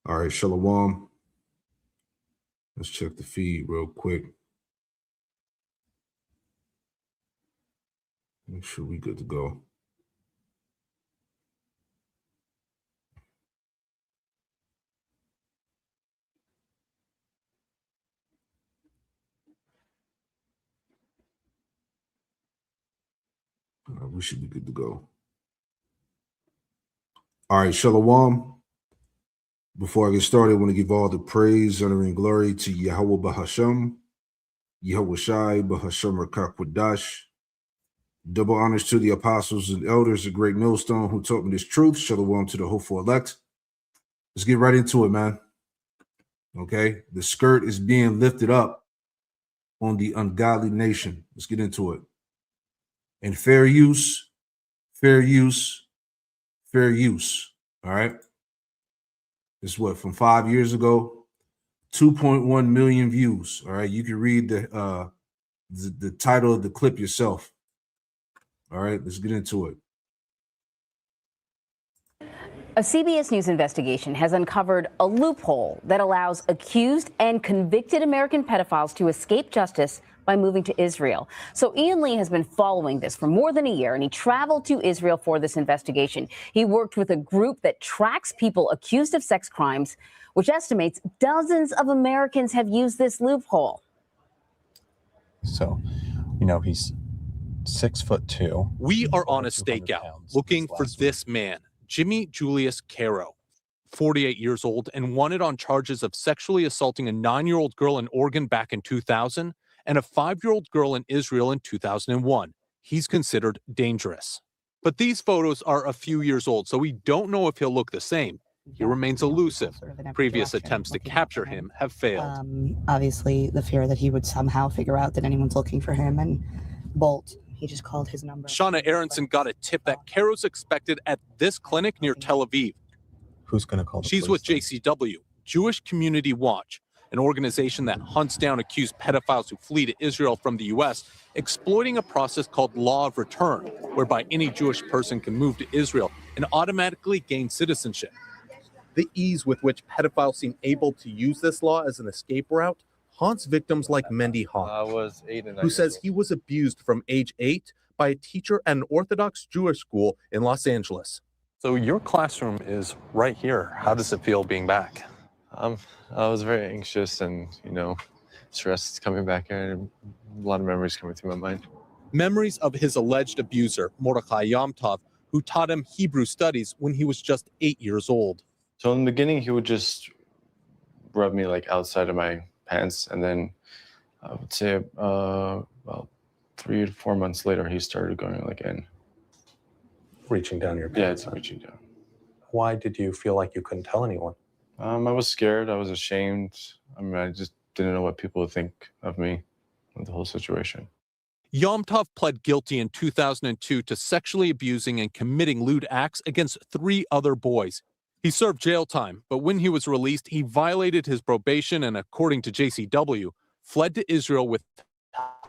All right, Shalom. Let's check the feed real quick. Make sure we good to go. We should be good to go. All right, Shalom. Before I get started, I want to give all the praise, honor, and glory to Yahweh Bahasham, Yahweh Shai Bahasham Rakakwadash. Double honors to the apostles and elders, the great millstone who taught me this truth. Shalom to the hopeful elect. Let's get right into it, man. Okay, the skirt is being lifted up on the ungodly nation. Let's get into it. And fair use, fair use, fair use. All right. This is what, from 5 years ago, 2.1 million views. All right. You can read the title of the clip yourself. All right, let's get into it. A CBS News investigation has uncovered a loophole that allows accused and convicted American pedophiles to escape justice by moving to Israel. So Ian Lee has been following this for more than a year, and he traveled to Israel for this investigation. He worked with a group that tracks people accused of sex crimes, which estimates dozens of Americans have used this loophole. So, he's 6'2". We are on a stakeout looking for this man, Jimmy Julius Caro, 48 years old and wanted on charges of sexually assaulting a 9-year-old girl in Oregon back in 2000 and a 5-year-old girl in Israel in 2001. He's considered dangerous. But these photos are a few years old, so we don't know if he'll look the same. He remains elusive. Previous attempts to capture him have failed. Obviously, the fear that he would somehow figure out that anyone's looking for him and bolt. He just called his number. Shauna Aronson got a tip that Caro's expected at this clinic near Tel Aviv. Who's going to call the She's police with JCW, Jewish Community Watch, an organization that hunts down accused pedophiles who flee to Israel from the U.S., exploiting a process called law of return, whereby any Jewish person can move to Israel and automatically gain citizenship. The ease with which pedophiles seem able to use this law as an escape route haunts victims like Mendy Hawk, who says he was abused from age 8 by a teacher at an Orthodox Jewish school in Los Angeles. So your classroom is right here. How does it feel being back? I was very anxious and, stressed coming back here. And a lot of memories coming through my mind. Memories of his alleged abuser, Mordechai Yom Tov, who taught him Hebrew studies when he was just 8 years old. So in the beginning, he would just rub me outside of my pants, and then I would say about 3 to 4 months later, he started going in. Reaching down your pants? Yeah, it's reaching down. Why did you feel like you couldn't tell anyone? I was scared. I was ashamed. I just didn't know what people would think of me with the whole situation. Yom Tov pled guilty in 2002 to sexually abusing and committing lewd acts against 3 other boys. He served jail time, but when he was released, he violated his probation and, according to JCW, fled to Israel with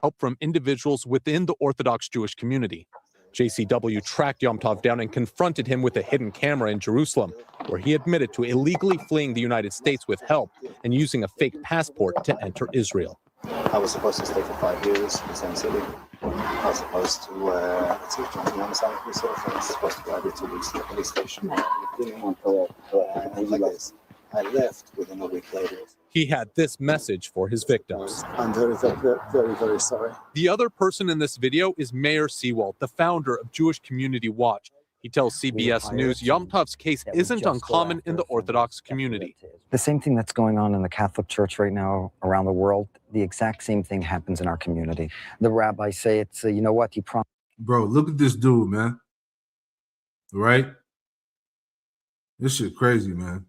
help from individuals within the Orthodox Jewish community. JCW tracked Yom Tov down and confronted him with a hidden camera in Jerusalem, where he admitted to illegally fleeing the United States with help and using a fake passport to enter Israel. I was supposed to stay for 5 years in the same city. I was supposed to, it's a homicide research. I was supposed to go every 2 weeks to the police station. I realized I left within a week later. He had this message for his victims. I'm very, very, very, very sorry. The other person in this video is Mayor Seawald, the founder of Jewish Community Watch. He tells CBS News Yom Tov's case isn't uncommon in the Orthodox community. The same thing that's going on in the Catholic Church right now around the world, the exact same thing happens in our community. The rabbis say it's, you know what, he promised. Bro, look at this dude, man. Right? This shit crazy, man.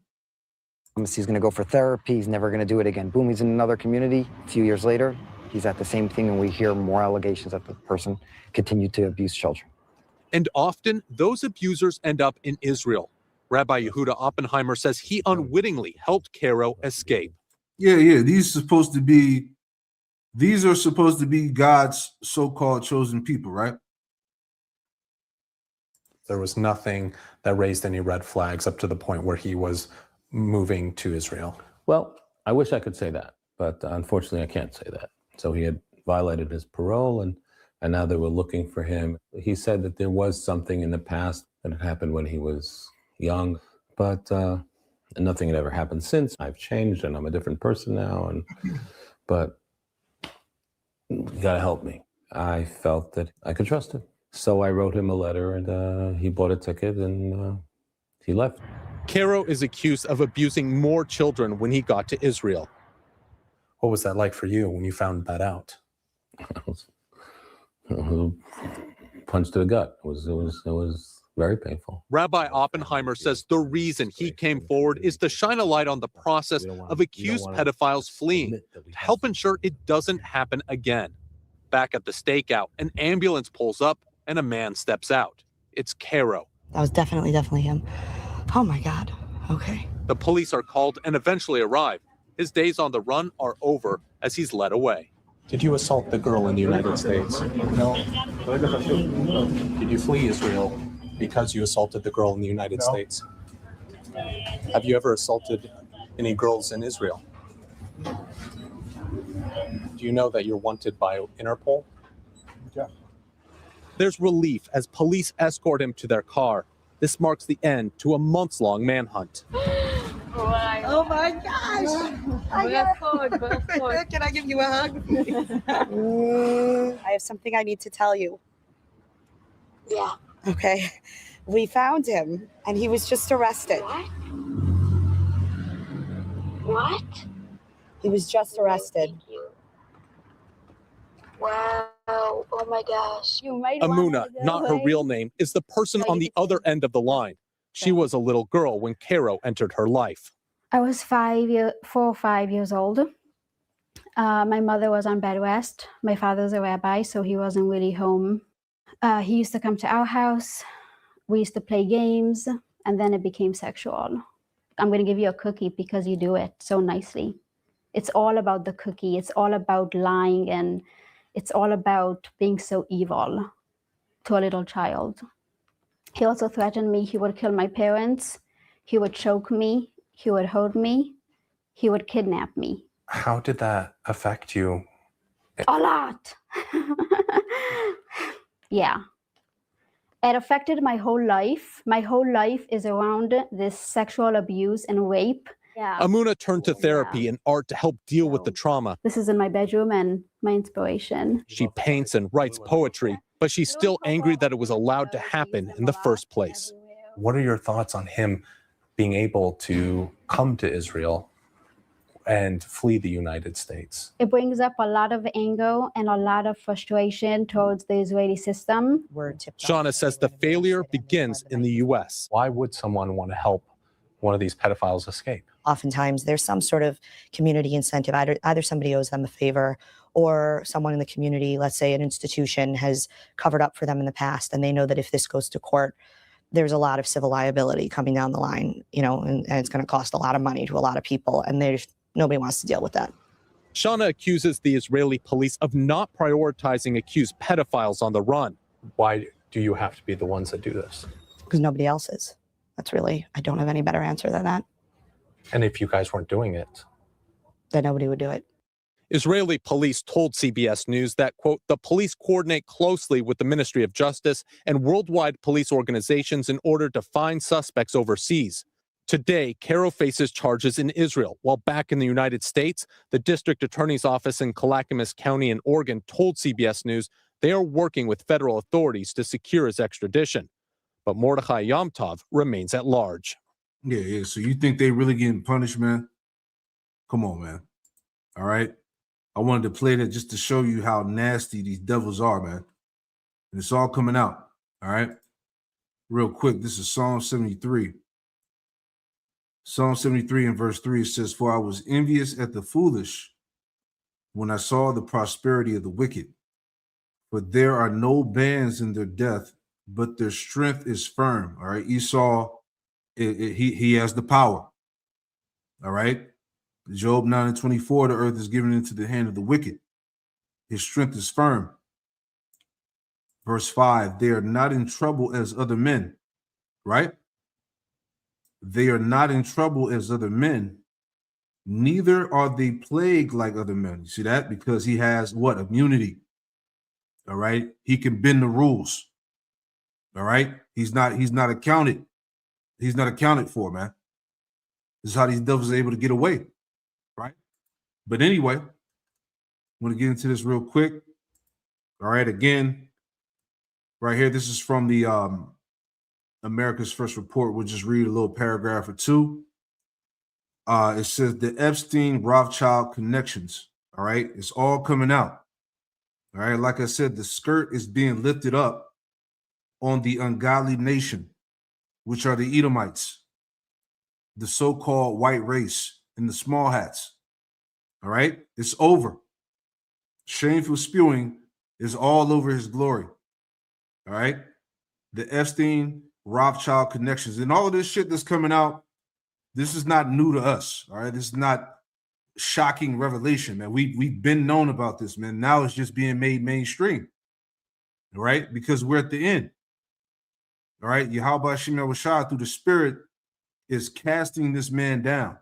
He's going to go for therapy. He's never going to do it again. Boom, he's in another community. A few years later, he's at the same thing, and we hear more allegations that the person continued to abuse children. And often, those abusers end up in Israel. Rabbi Yehuda Oppenheimer says he unwittingly helped Caro escape. Yeah. These are supposed to be God's so-called chosen people, right? There was nothing that raised any red flags up to the point where he was moving to Israel? Well, I wish I could say that, but unfortunately I can't say that. So he had violated his parole, and now they were looking for him. He said that there was something in the past that had happened when he was young, but nothing had ever happened since. I've changed and I'm a different person now, but you gotta help me. I felt that I could trust him. So I wrote him a letter, and he bought a ticket, and he left. Caro is accused of abusing more children when he got to Israel. What was that like for you when you found that out? Punch to the gut. It was very painful. Rabbi Oppenheimer says the reason he came forward is to shine a light on the process of accused pedophiles fleeing, to help ensure it doesn't happen again. Back at the stakeout, an ambulance pulls up and a man steps out. It's Caro. That was definitely him. Oh my God. Okay. The police are called and eventually arrive. His days on the run are over as he's led away. Did you assault the girl in the United States? No. Did you flee Israel because you assaulted the girl in the United States? Have you ever assaulted any girls in Israel? Do you know that you're wanted by Interpol? Yeah. There's relief as police escort him to their car. This marks the end to a months-long manhunt. Oh my gosh. Can I give you a hug? I have something I need to tell you. Yeah. Okay. We found him and he was just arrested. What? He was just arrested. Thank you. Wow. Oh my gosh. You might Amuna, not her real name, is the person on the other end of the line. She was a little girl when Caro entered her life. I was 4 or 5 years old. My mother was on bed rest. My father's a rabbi, so he wasn't really home. He used to come to our house. We used to play games, and then it became sexual. I'm going to give you a cookie because you do it so nicely. It's all about the cookie. It's all about lying, and it's all about being so evil to a little child. He also threatened me. He would kill my parents. He would choke me. He would hold me. He would kidnap me. How did that affect you? A lot. Yeah. It affected my whole life. My whole life is around this sexual abuse and rape. Yeah. Amuna turned to therapy and art to help deal with the trauma. This is in my bedroom and my inspiration. She paints and writes poetry, but she's still angry that it was allowed to happen in the first place. What are your thoughts on him being able to come to Israel and flee the United States? It brings up a lot of anger and a lot of frustration towards the Israeli system. Shauna says the failure begins in the U.S. Why would someone want to help one of these pedophiles escape? Oftentimes there's some sort of community incentive. Either somebody owes them a favor, or someone in the community, let's say an institution, has covered up for them in the past, and they know that if this goes to court, there's a lot of civil liability coming down the line, and it's going to cost a lot of money to a lot of people, and nobody wants to deal with that. Shauna accuses the Israeli police of not prioritizing accused pedophiles on the run. Why do you have to be the ones that do this? Because nobody else is. I don't have any better answer than that. And if you guys weren't doing it, then nobody would do it. Israeli police told CBS News that, quote, the police coordinate closely with the Ministry of Justice and worldwide police organizations in order to find suspects overseas. Today, Caro faces charges in Israel, while back in the United States, the district attorney's office in Clackamas County in Oregon told CBS News they are working with federal authorities to secure his extradition. But Mordechai Yomtov remains at large. Yeah. So you think they really getting punished, man? Come on, man. All right. I wanted to play that just to show you how nasty these devils are, man. And it's all coming out. All right. Real quick. This is Psalm 73. Psalm 73 and verse 3 says, "For I was envious at the foolish when I saw the prosperity of the wicked. For there are no bands in their death, but their strength is firm." All right. Esau, he has the power. All right. Job 9:24, the earth is given into the hand of the wicked. His strength is firm. Verse 5, they are not in trouble as other men. Right? They are not in trouble as other men, neither are they plagued like other men. You see that? Because he has what? Immunity. All right. He can bend the rules. All right. He's not accounted. He's not accounted for, man. This is how these devils are able to get away. Right. But anyway, I want to get into this real quick. All right. Again, right here, this is from the America's First Report. We'll just read a little paragraph or two. It says the Epstein Rothschild connections. All right. It's all coming out. All right. Like I said, the skirt is being lifted up on the ungodly nation, which are the Edomites, the so-called white race, and the small hats. All right. It's over. Shameful spewing is all over his glory. All right. The Epstein Rothschild connections and all of this shit that's coming out. This is not new to us. All right. This is not shocking revelation, man. We've been known about this, man. Now it's just being made mainstream. All right. Because we're at the end. All right. Yahweh Shemel Rashad through the Spirit is casting this man down.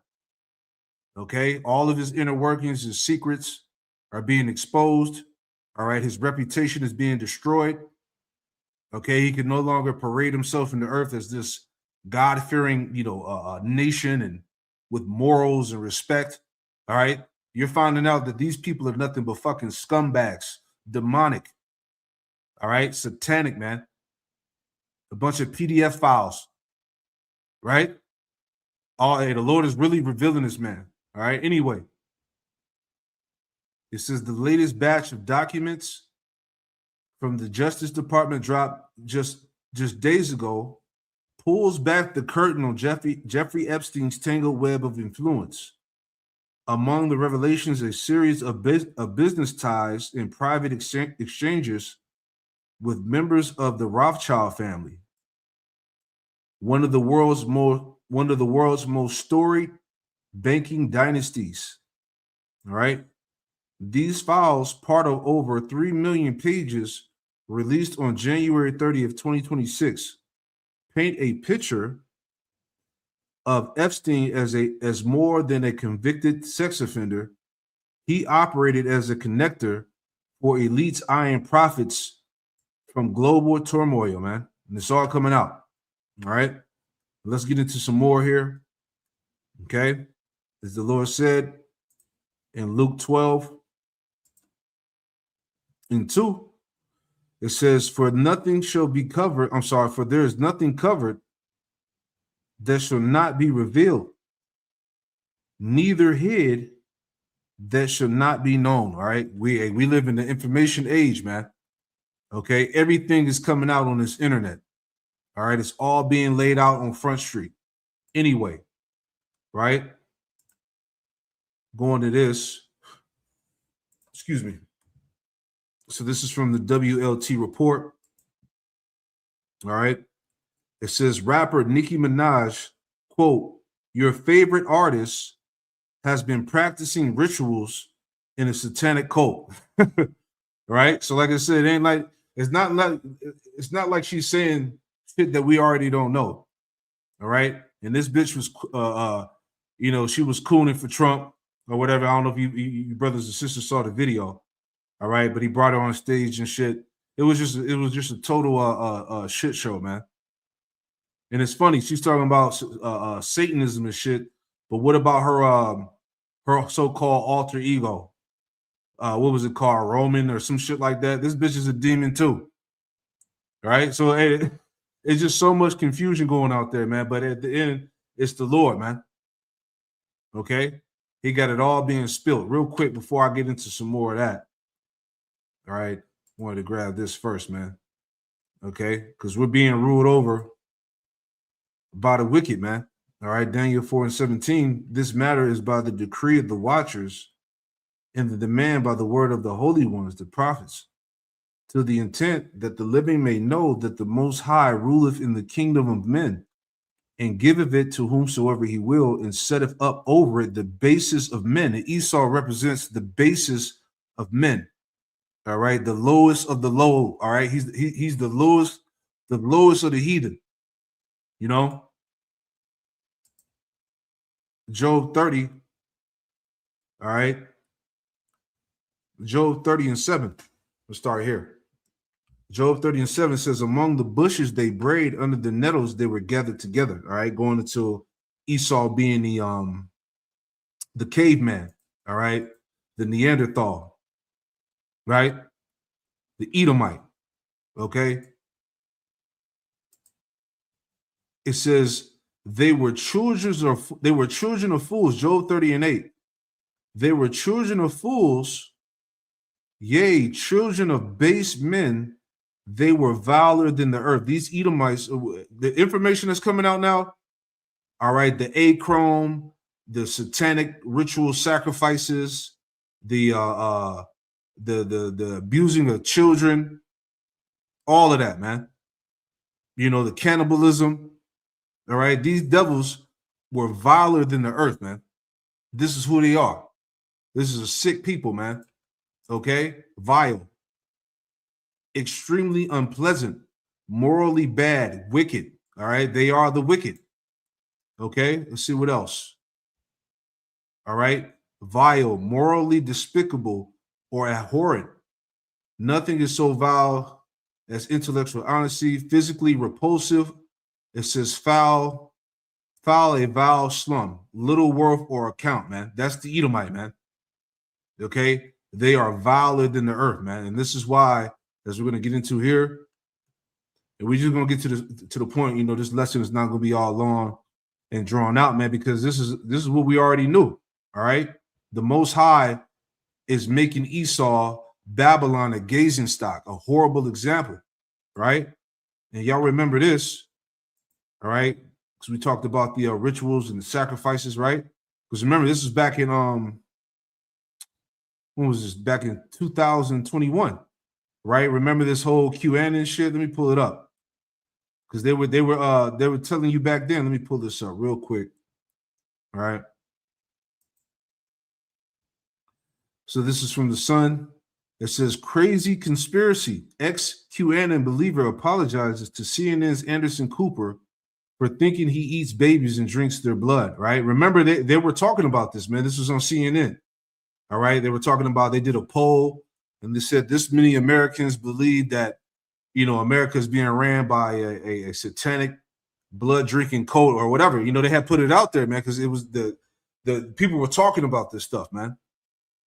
Okay. All of his inner workings, his secrets are being exposed. All right. His reputation is being destroyed. Okay. He can no longer parade himself in the earth as this God-fearing, nation and with morals and respect. All right. You're finding out that these people are nothing but fucking scumbags, demonic. All right. Satanic, man. A bunch of PDF files. Right. The Lord is really revealing this, man. All right. Anyway, it says the latest batch of documents from the Justice Department dropped just days ago pulls back the curtain on Jeffrey Epstein's tangled web of influence. Among the revelations, a series of business ties and private exchanges with members of the Rothschild family, one of the world's most storied banking dynasties. All right. These files, part of over 3 million pages released on January 30th, 2026, paint a picture of Epstein as more than a convicted sex offender. He operated as a connector for elites eyeing profits from global turmoil, man. And it's all coming out. All right. Let's get into some more here. Okay. As the Lord said in Luke 12:2, it says, for there is nothing covered that shall not be revealed, neither hid that shall not be known. All right. We live in the information age, man. Okay. Everything is coming out on this internet. All right. It's all being laid out on Front Street. Anyway, right. Going to this. Excuse me. So this is from the WLT report. All right. It says rapper Nicki Minaj, quote, your favorite artist has been practicing rituals in a satanic cult. Right. So like I said, it's not like she's saying shit that we already don't know. All right. And this bitch was she was cooning for Trump or whatever. I don't know if you brothers and sisters saw the video. All right, but he brought her on stage and shit. It was just a total shit show, man. And it's funny, she's talking about Satanism and shit, but what about her so-called alter ego? What was it called, Roman or some shit like that? This bitch is a demon too. Right? So it's just so much confusion going out there, man. But at the end, it's the Lord, man. Okay, he got it all being spilled. Real quick before I get into some more of that. All right, wanted to grab this first, man. Okay, because we're being ruled over by the wicked, man. All right, Daniel 4:17. This matter is by the decree of the watchers and the demand by the word of the holy ones, the prophets, to the intent that the living may know that the Most High ruleth in the kingdom of men and giveth it to whomsoever he will and setteth up over it the basis of men. And Esau represents the basis of men. All right, the lowest of the low. All right, he's the lowest of the heathen. You know, Job 30. All right. Job 30 and 7. Let's start here. Job 30 and 7 says, among the bushes they brayed, under the nettles they were gathered together. All right, going into Esau being the caveman, all right, the Neanderthal, right, the Edomite. Okay. It says they were children of fools. Job 30 and 8. They were children of fools, yea, children of base men. They were viler than the earth. These Edomites, the information that's coming out now, all right, the achrome, the satanic ritual sacrifices, the abusing of children, all of that, man. You know, the cannibalism. All right, these devils were viler than the earth, man. This is who they are. This is a sick people, man. Okay, vile, extremely unpleasant, morally bad, wicked. All right, they are the wicked. Okay, let's see what else. All right, vile, morally despicable, or abhorrent. Nothing is so vile as intellectual honesty. Physically repulsive. It says foul, a vile slum, little worth or account, man. That's the Edomite, man. Okay, they are viler than the earth, man, and this is why, as we're going to get into here, and we're just going to get to the point. You know, this lesson is not going to be all long and drawn out, man, because this is what we already knew. All right, the Most High is making Esau, Babylon, a gazing stock, a horrible example, right? And y'all remember this, all right? Because we talked about the rituals and the sacrifices, right? Because remember, this is back in when was this? Back in 2021, right? Remember this whole QAnon shit? Let me pull it up, because they were telling you back then. Let me pull this up real quick. All right. So this is from the Sun. It says, crazy conspiracy. Ex-QAnon believer apologizes to CNN's Anderson Cooper for thinking he eats babies and drinks their blood, right? Remember, they were talking about this, man. This was on CNN, all right? They were talking about, they did a poll, and they said this many Americans believe that, you know, America is being ran by a satanic blood-drinking cult or whatever. You know, they had put it out there, man, because it was the people were talking about this stuff, man.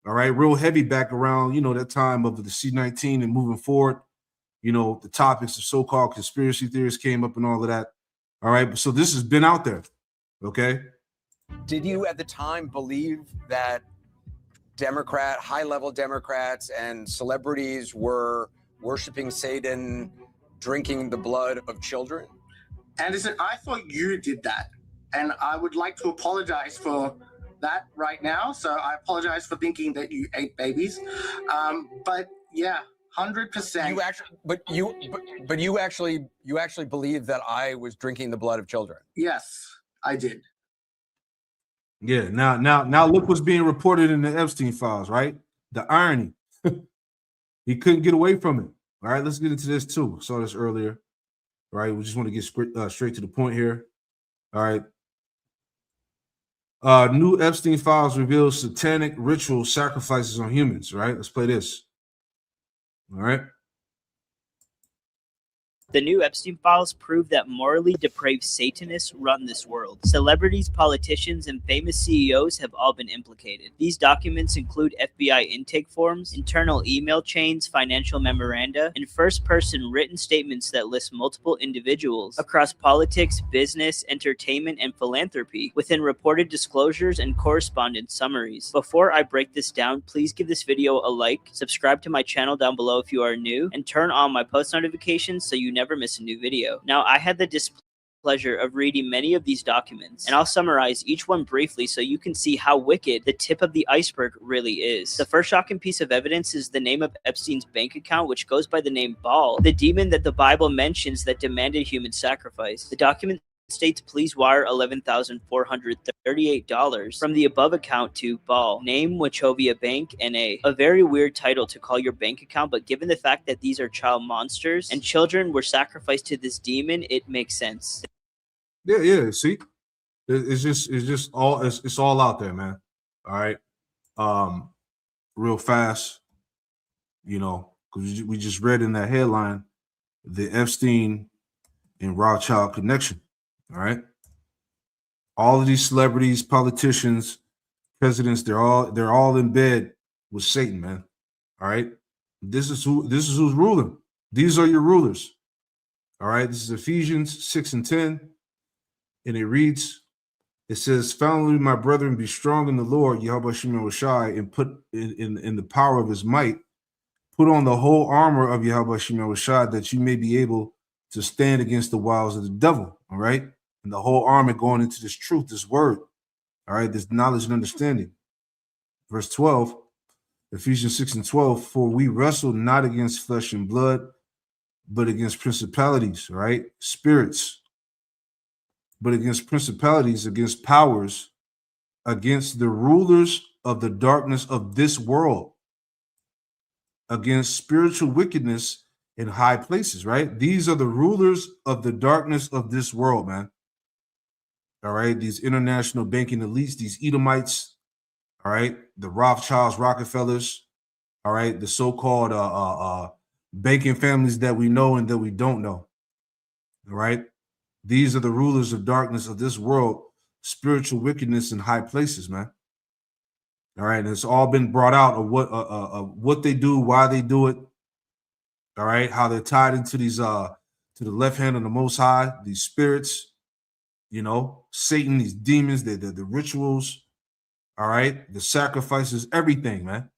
All right, real heavy back around, you know, that time of the C-19 and moving forward. You know, the topics of so-called conspiracy theories came up and all of that. All right, so this has been out there, okay? Did you at the time believe that high-level Democrats and celebrities were worshiping Satan, drinking the blood of children? Anderson, I thought you did that, and I would like to apologize for that right now. So I apologize for thinking that you ate babies. But yeah, 100%. You actually believe that I was drinking the blood of children? Yes, I did. Yeah. Now look what's being reported in the Epstein files, right? The irony. He couldn't get away from it. All right, let's get into this too. Saw this earlier. All right, we just want to get straight to the point here. All right. New Epstein files reveal satanic ritual sacrifices on humans. Right, let's play this. All right. The new Epstein files prove that morally depraved Satanists run this world. Celebrities, politicians, and famous CEOs have all been implicated. These documents include FBI intake forms, internal email chains, financial memoranda, and first-person written statements that list multiple individuals across politics, business, entertainment, and philanthropy within reported disclosures and correspondence summaries. Before I break this down, please give this video a like, subscribe to my channel down below if you are new, and turn on my post notifications so you never miss a new video. Now, I had the displeasure of reading many of these documents, and I'll summarize each one briefly so you can see how wicked the tip of the iceberg really is. The first shocking piece of evidence is the name of Epstein's bank account, which goes by the name Baal, the demon that the Bible mentions that demanded human sacrifice. The document states, please wire $11,438 from the above account to Baal, name Wachovia Bank, NA. A very weird title to call your bank account, but given the fact that these are child monsters and children were sacrificed to this demon, it makes sense. Yeah, see? It's just all it's all out there, man. All right. Real fast, you know, because we just read in that headline the Epstein and Rothschild connection. All right. All of these celebrities, politicians, presidents, they're all in bed with Satan, man. All right. This is who's ruling. These are your rulers. All right. This is Ephesians 6:10. And it reads, it says, finally, my brethren, be strong in the Lord, Yahweh Shem Shai, and put in the power of his might, put on the whole armor of Yahweh Shem Shai, that you may be able to stand against the wiles of the devil. All right. And the whole armor going into this truth, this word. All right. This knowledge and understanding. Verse 12, Ephesians 6:12, for we wrestle not against flesh and blood, but against principalities, right? Spirits, but against principalities, against powers, against the rulers of the darkness of this world, against spiritual wickedness in high places, right? These are the rulers of the darkness of this world, man. All right. These international banking elites, these Edomites, all right, the Rothschilds, Rockefellers, all right, the so-called banking families that we know and that we don't know. All right. These are the rulers of darkness of this world, spiritual wickedness in high places, man. All right. And it's all been brought out of what they do, why they do it. All right. How they're tied into these to the left hand of the Most High, these spirits, you know, Satan, these demons, the rituals. All right. The sacrifices, everything, man.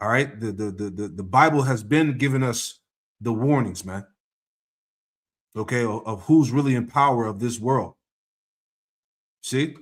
All right. The Bible has been giving us the warnings, man. Okay, of who's really in power of this world. See?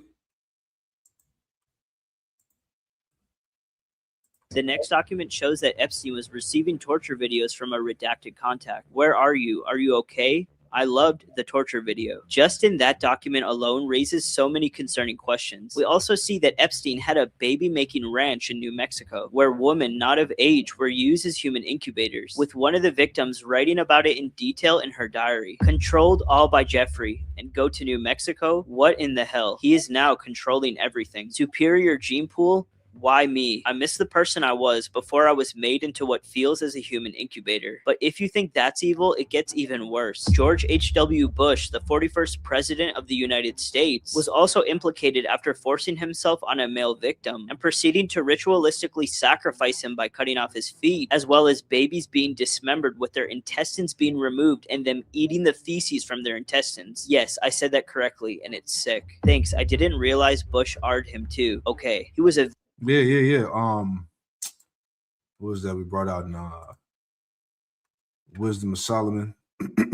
The next document shows that Epstein was receiving torture videos from a redacted contact. Where are you? Are you okay? I loved the torture video. Just in that document alone raises so many concerning questions. We also see that Epstein had a baby-making ranch in New Mexico, where women not of age were used as human incubators, with one of the victims writing about it in detail in her diary. Controlled all by Jeffrey, and go to New Mexico? What in the hell? He is now controlling everything. Superior gene pool? Why me? I miss the person I was before I was made into what feels as a human incubator. But if you think that's evil, it gets even worse. George H.W. Bush, the 41st president of the United States, was also implicated after forcing himself on a male victim and proceeding to ritualistically sacrifice him by cutting off his feet, as well as babies being dismembered with their intestines being removed and them eating the feces from their intestines. Yes, I said that correctly, and it's sick. Thanks, I didn't realize Bush R'd him too. Okay, he was a Yeah. What was that we brought out in Wisdom of Solomon? Let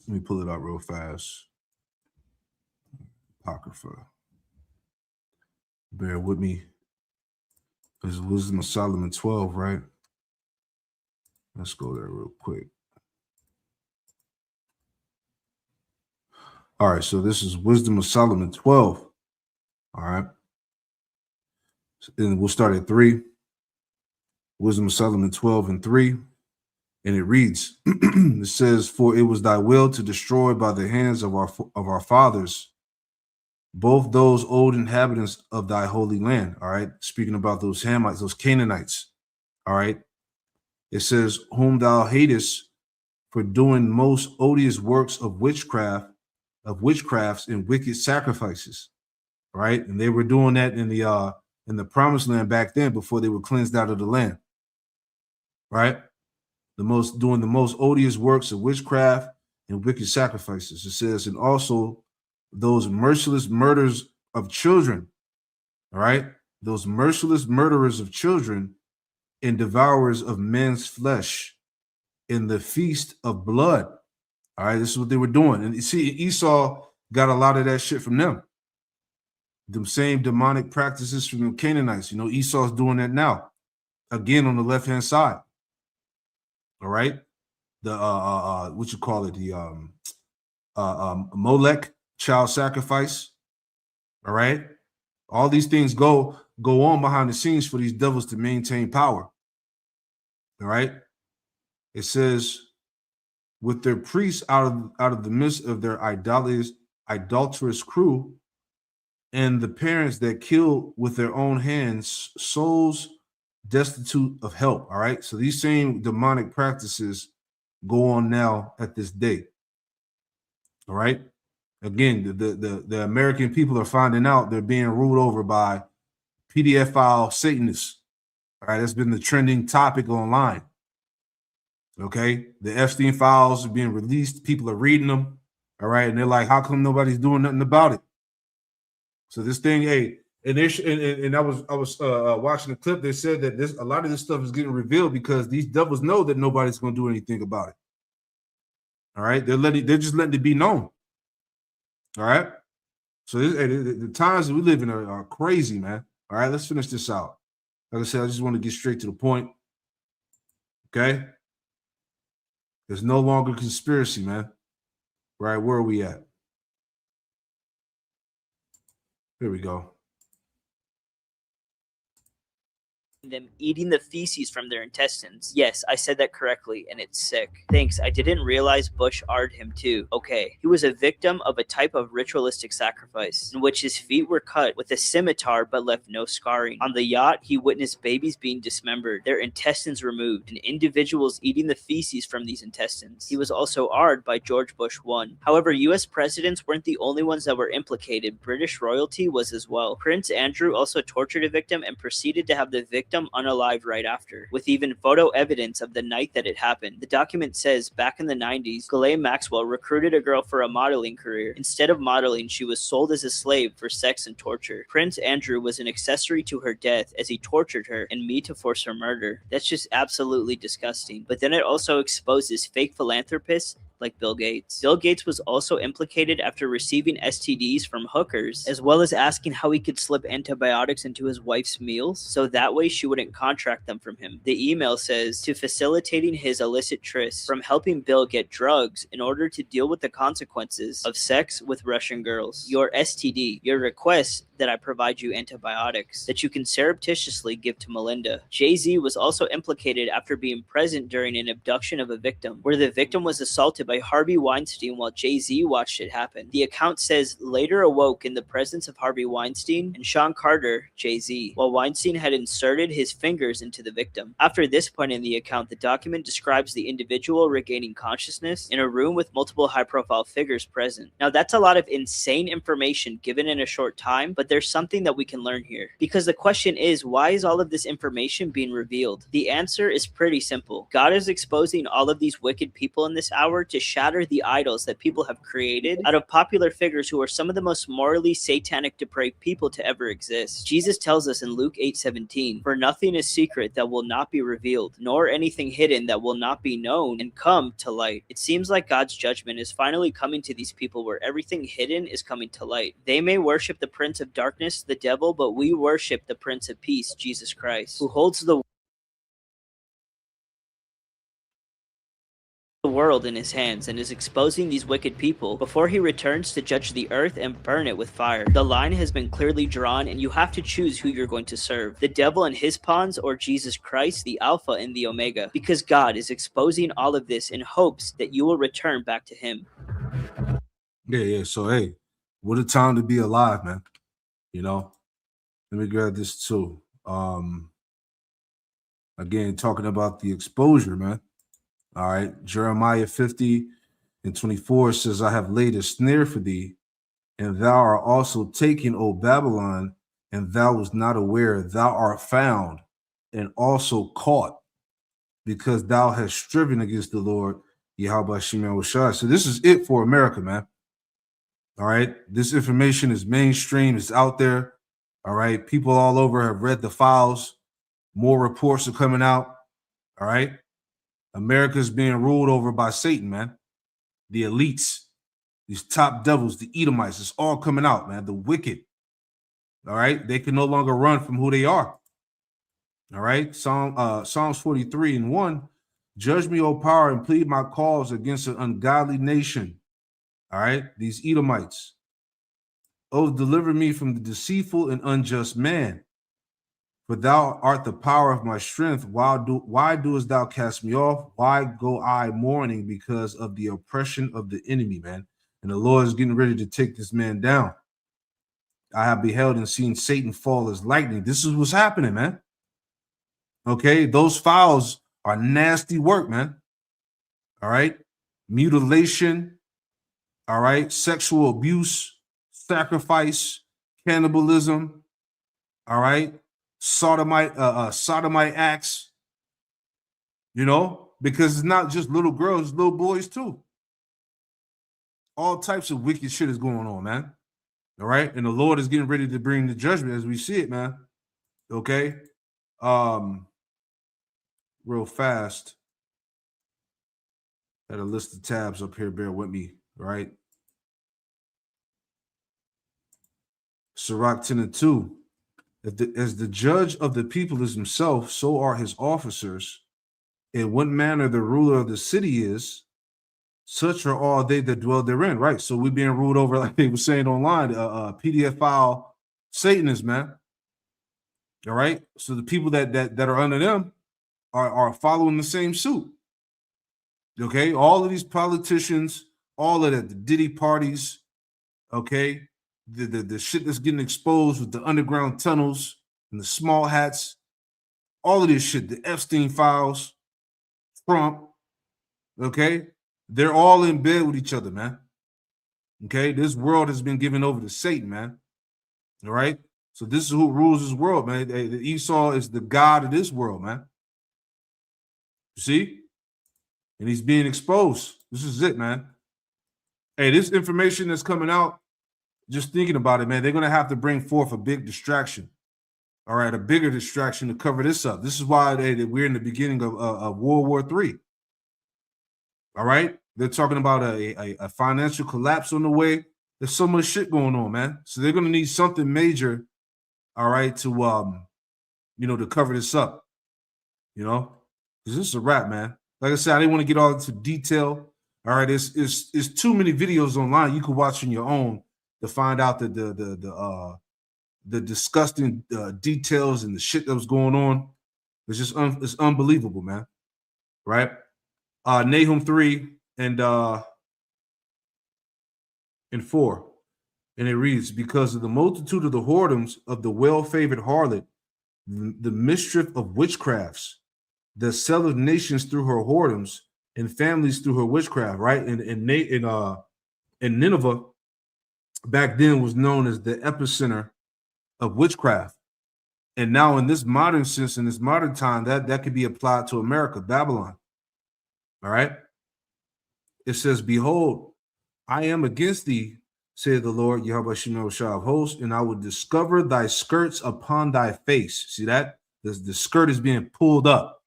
me pull it out real fast. Apocrypha. Bear with me. It's Wisdom of Solomon 12, right? Let's go there real quick. All right, so this is Wisdom of Solomon 12. All right. And we'll start at 3. Wisdom of Solomon 12:3. And it reads, it says, for it was thy will to destroy by the hands of our fathers both those old inhabitants of thy holy land. All right. Speaking about those Hamites, those Canaanites. All right. It says, whom thou hatest for doing most odious works of witchcrafts and wicked sacrifices. All right. And they were doing that in the promised land back then before they were cleansed out of the land. Right. Doing the most odious works of witchcraft and wicked sacrifices. It says, and also those merciless murders of children. All right. Those merciless murderers of children and devourers of men's flesh in the feast of blood. All right. This is what they were doing. And you see, Esau got a lot of that shit from them. Them same demonic practices from the Canaanites. You know, Esau's doing that now. Again, on the left-hand side. All right. The what you call it? The Molech child sacrifice. All right. All these things go on behind the scenes for these devils to maintain power. All right. It says, with their priests out of the midst of their idolatrous idolatrous crew, and the parents that killed with their own hands souls destitute of help. All right. So these same demonic practices go on now at this day. All right. Again, the American people are finding out they're being ruled over by pedophile Satanists. All right. That's been the trending topic online. Okay. The Epstein files are being released. People are reading them. All right. And they're like, how come nobody's doing nothing about it? So this thing, hey, and I was watching the clip. They said that a lot of this stuff is getting revealed because these devils know that nobody's going to do anything about it. All right, they're just letting it be known. All right, so the times that we live in are crazy, man. All right, let's finish this out. Like I said, I just want to get straight to the point. Okay, there's no longer conspiracy, man. Right, where are we at? Here we go. Them eating the feces from their intestines. Yes, I said that correctly, and it's sick. Thanks, I didn't realize Bush R'd him too. Okay, he was a victim of a type of ritualistic sacrifice, in which his feet were cut with a scimitar but left no scarring. On the yacht, he witnessed babies being dismembered, their intestines removed, and individuals eating the feces from these intestines. He was also R'd by George Bush I. However, US presidents weren't the only ones that were implicated. British royalty was as well. Prince Andrew also tortured a victim and proceeded to have the victim unalived right after, with even photo evidence of the night that it happened. The document says back in the 90s, Ghislaine Maxwell recruited a girl for a modeling career. Instead of modeling, she was sold as a slave for sex and torture. Prince Andrew was an accessory to her death as he tortured her and me to force her murder. That's just absolutely disgusting. But then it also exposes fake philanthropists like Bill Gates. Bill Gates was also implicated after receiving STDs from hookers, as well as asking how he could slip antibiotics into his wife's meals so that way she wouldn't contract them from him. The email says, to facilitating his illicit trysts, from helping Bill get drugs in order to deal with the consequences of sex with Russian girls. Your STD, your request that I provide you antibiotics that you can surreptitiously give to Melinda. Jay-Z was also implicated after being present during an abduction of a victim, where the victim was assaulted by Harvey Weinstein while Jay-Z watched it happen. The account says later awoke in the presence of Harvey Weinstein and Sean Carter, Jay-Z, while Weinstein had inserted his fingers into the victim. After this point in the account, the document describes the individual regaining consciousness in a room with multiple high-profile figures present. Now that's a lot of insane information given in a short time, but there's something that we can learn here. Because the question is, why is all of this information being revealed? The answer is pretty simple. God is exposing all of these wicked people in this hour to shatter the idols that people have created out of popular figures who are some of the most morally satanic, depraved people to ever exist. Jesus tells us in Luke 8:17, for nothing is secret that will not be revealed, nor anything hidden that will not be known and come to light. It seems like God's judgment is finally coming to these people where everything hidden is coming to light. They may worship the prince of darkness, the devil, but we worship the Prince of Peace, Jesus Christ, who holds the world in his hands and is exposing these wicked people before he returns to judge the earth and burn it with fire. The line has been clearly drawn and you have to choose who you're going to serve, the devil and his pawns or Jesus Christ, the Alpha and the Omega, because God is exposing all of this in hopes that you will return back to him. Yeah. So, hey, what a time to be alive, man. You know, let me grab this too. Again, talking about the exposure, man. All right. Jeremiah 50:24 says, I have laid a snare for thee, and thou art also taken, O Babylon, and thou was not aware. Thou art found and also caught, because thou hast striven against the Lord, Yahweh Shem Yahushua. So this is it for America, man. All right. This information is mainstream. It's out there. All right. People all over have read the files. More reports are coming out. All right. America's being ruled over by Satan, man. The elites, these top devils, the Edomites, it's all coming out, man. The wicked. All right. They can no longer run from who they are. All right. Psalms 43:1. Judge me, O power, and plead my cause against an ungodly nation. All right. These Edomites. Oh, deliver me from the deceitful and unjust man. For thou art the power of my strength. Why doest thou cast me off? Why go I mourning because of the oppression of the enemy, man? And the Lord is getting ready to take this man down. I have beheld and seen Satan fall as lightning. This is what's happening, man. Okay, those files are nasty work, man. All right, mutilation, all right, sexual abuse, sacrifice, cannibalism, all right, sodomite acts, you know, because it's not just little girls, it's little boys too. All types of wicked shit is going on, man. All right, and the Lord is getting ready to bring the judgment as we see it, man. Okay, real fast. Had a list of tabs up here. Bear with me, right? Sirach 10 and 2. As the judge of the people is himself, so are his officers. In what manner the ruler of the city is, such are all they that dwell therein. Right. So we're being ruled over, like they were saying online, PDF file Satanists, man. All right. So the people that are under them are following the same suit. Okay, all of these politicians, all of that, the Diddy parties, okay, the shit that's getting exposed with the underground tunnels and the small hats, all of this shit, the Epstein files, Trump, okay, they're all in bed with each other, man. Okay, this world has been given over to Satan, man. All right, so this is who rules this world, man. Esau is the god of this world, man. You see? And he's being exposed. This is it, man. Hey, this information that's coming out, just thinking about it, man, they're going to have to bring forth a big distraction. All right, a bigger distraction to cover this up. This is why we're in the beginning of World War III. All right? They're talking about a financial collapse on the way. There's so much shit going on, man. So they're going to need something major, all right, to, to cover this up, because this is a wrap, man. Like I said, I didn't want to get all into detail. All right, it's too many videos online you can watch on your own to find out the disgusting details and the shit that was going on. It's just it's unbelievable, man. Right? Nahum 3 and 4, and it reads, because of the multitude of the whoredoms of the well-favored harlot, the mischief of witchcrafts, that selleth nations through her whoredoms and families through her witchcraft, right? And Nineveh back then was known as the epicenter of witchcraft. And now in this modern sense, in this modern time, that could be applied to America, Babylon. All right. It says, behold, I am against thee, saith the Lord, Yahweh Shemel Shah of hosts, and I will discover thy skirts upon thy face. See that? The skirt is being pulled up.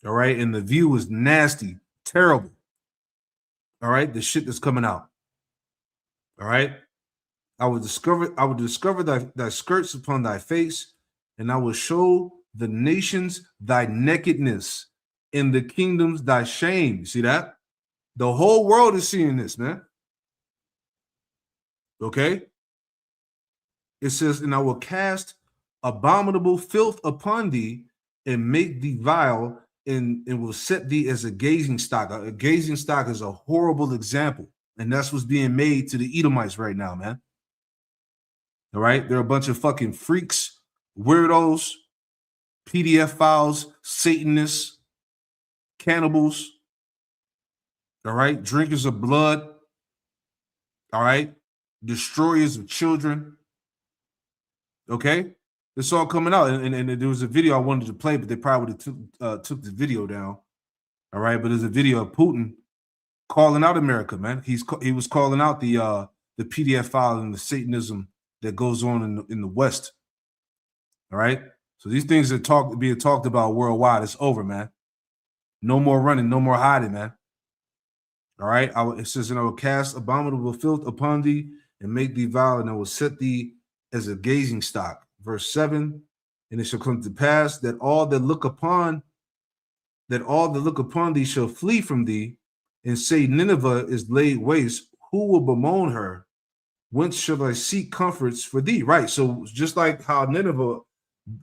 All right, and the view is nasty, terrible. All right, the shit that's coming out. All right, I will discover thy skirts upon thy face, and I will show the nations thy nakedness, and the kingdoms thy shame. See that? The whole world is seeing this, man. Okay. It says, and I will cast abominable filth upon thee, and make thee vile, and will set thee as a gazing stock. A gazing stock is a horrible example, and that's what's being made to the Edomites right now, man. All right, they're a bunch of fucking freaks, weirdos, PDF files, Satanists, cannibals. All right, drinkers of blood. All right, destroyers of children. Okay. It's all coming out, and there was a video I wanted to play, but they probably took the video down. All right, but there's a video of Putin calling out America, man. He was calling out the PDF file and the Satanism that goes on in the West. All right, so these things are being talked about worldwide. It's over, man. No more running, no more hiding, man. All right, it says, and I will cast abominable filth upon thee, and make thee vile, and I will set thee as a gazing stock. Verse 7, and it shall come to pass that all that look upon thee shall flee from thee, and say, Nineveh is laid waste. Who will bemoan her? Whence shall I seek comforts for thee? Right. So just like how Nineveh,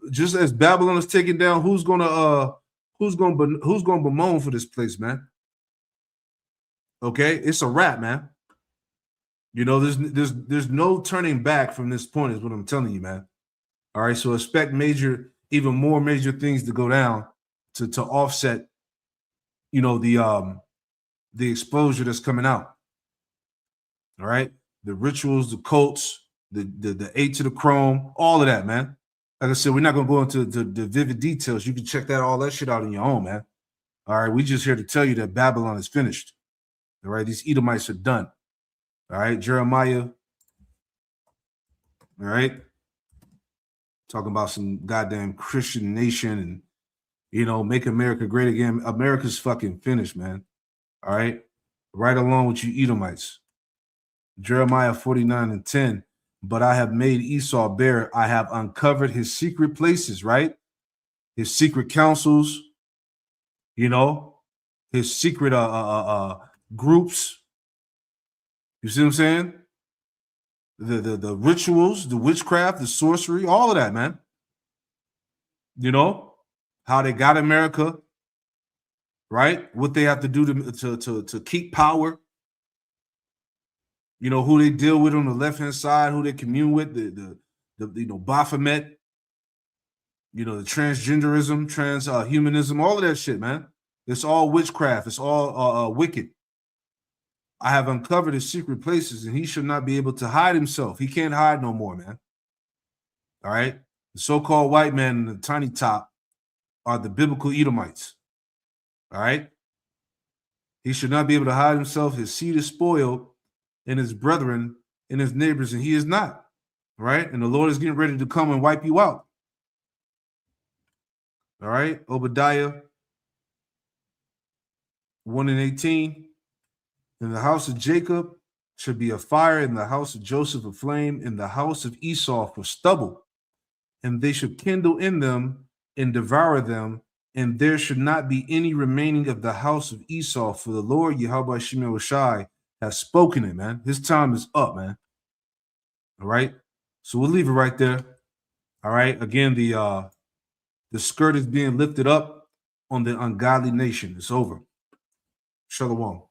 just as Babylon is taken down, who's gonna bemoan for this place, man? Okay, it's a wrap, man. You know, there's no turning back from this point, is what I'm telling you, man. All right, so expect even more major things to go down to offset, you know, the exposure that's coming out. All right, the rituals, the cults, the 8 to the chrome, all of that, man. Like I said, we're not gonna go into the vivid details. You can check all that shit out on your own, man. All right, we just here to tell you that Babylon is finished. All right, these Edomites are done. All right, Jeremiah. All right, talking about some goddamn Christian nation and, you know, make America great again. America's fucking finished, man. All right, right along with you Edomites. Jeremiah 49:10. But I have made Esau bare. I have uncovered his secret places, right? His secret councils, you know, his secret groups. You see what I'm saying? The rituals, the witchcraft, the sorcery, all of that, man. You know, how they got America, right? What they have to do to keep power. You know, who they deal with on the left-hand side, who they commune with, the you know, Baphomet, you know, the transgenderism, transhumanism, all of that shit, man. It's all witchcraft. It's all wicked. I have uncovered his secret places, and he should not be able to hide himself. He can't hide no more, man. All right? The so-called white man in the tiny top are the biblical Edomites. All right? He should not be able to hide himself. His seed is spoiled, and his brethren and his neighbors, and he is not. Right? And the Lord is getting ready to come and wipe you out. All right? Obadiah 1:18. In the house of Jacob should be a fire, in the house of Joseph a flame, in the house of Esau for stubble, and they should kindle in them and devour them, and there should not be any remaining of the house of Esau, for the Lord Yahweh Shemel Shai has spoken it, man. His time is up, man. All right, so we'll leave it right there. All right, again, the skirt is being lifted up on the ungodly nation. It's over. Shalom.